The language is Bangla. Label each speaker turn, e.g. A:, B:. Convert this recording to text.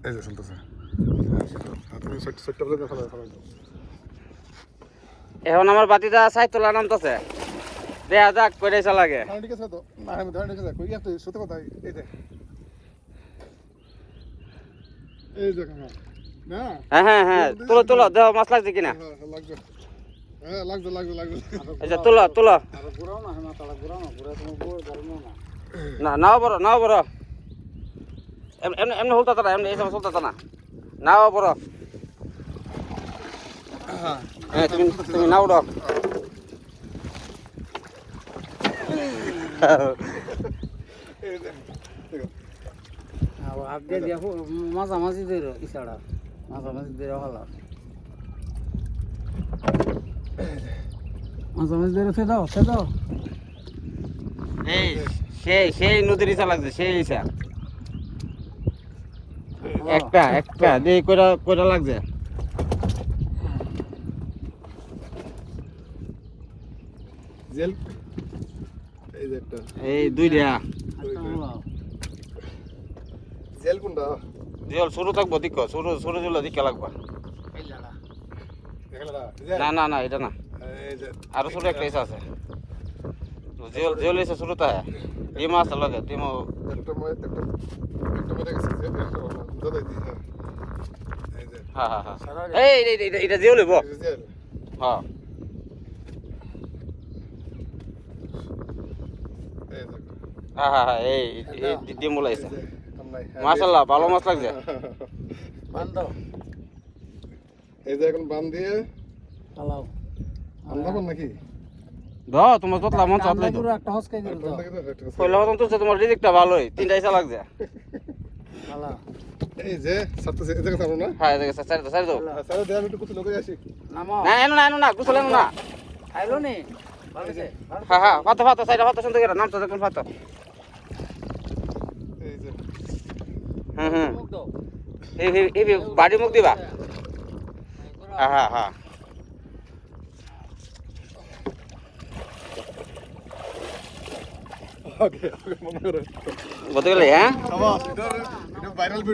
A: এই যে চলতেছে তুমি সট্টা বলে দেখো
B: এখন আমার বাতিটা সাইড তোলা নামতেছে দেয়া যাক করে লাগে
A: ঠিক আছে তো না আমি ধরে রেখে যাক কই এত সত্যি কথা এই দেখ এই দেখ না
B: হ্যাঁ তুলো তুলো দেহ মাছ লাগছে কিনা
A: লাগবে হ্যাঁ লাগবে
B: আচ্ছা তুলো
A: আর ঘুরাও না না তালা ঘুরাও না ঘুরা তুমি বড় গাড়ি
B: না নাও বড় এমনি হলতা না এমনি এই সময় চলতা না নাও বড় হ্যাঁ তুমি নাও ডক
C: আপডেট দেখো মাঝামাঝি ধরো ইশারা মাঝামাঝি ধরে ভালো মাঝামাঝি ধরে সে দাও
B: এই সেই নদীর ইচ্ছা লাগছে সেই ইচ্ছা একটা দিয়ে কয়টা লাগছে
A: জেল এই যে একটা
B: এই দুইটা
A: জেল কোনটা
B: জল শুরু থাকবো দিক শুরু জল দিকে লাগবা না এটা না
A: এই যে
B: আরো ছোট একটা ইচ্ছা আছে জল এসে শুরুতে হ্যাঁ ডিম আসতে লাগে ডিম
A: একটা মধ্যে গেছে যে দাদা দি এই যে
B: হ্যাঁ এটা জল হইব
A: জেল
B: হ্যাঁ
A: এই যে
B: হ্যাঁ এই ডিম বলাইছে মাশাআল্লাহ ভালো মাছ লাগছে
C: বান্ধ
A: এই যে এখন বান দিয়ে
C: চালাও
A: আন্দামান নাকি
B: দাও তোমার তোতলা মন চাতলাই তো
C: একটা হসকাই করে দাও
B: কইলা হতন তো তোমার রিজিকটা ভালোই তিনটা ইচ্ছা লাগছে
C: চালা
A: এই যে সাতটা এই জায়গা থামো না
B: হ্যাঁ দেখে সাইড দাও
A: স্যার দেয়া একটু কিছু লোকে আসি
C: নামো
B: না এনো না গুছলে না
C: আইলো নি ভালো আছে
B: হ্যাঁ ফাতো সাইড ফাতো শুনতে গেরা নামটা দেখুন ফাতো
A: এই যে
B: হুম
C: মুখ দাও
B: এই বাড়ি মুখ দিবা হ্যাঁ
A: ওকে মনে করো
B: বলতে গেলে হ্যাঁ
A: এটা ভাইরাল ভিডিও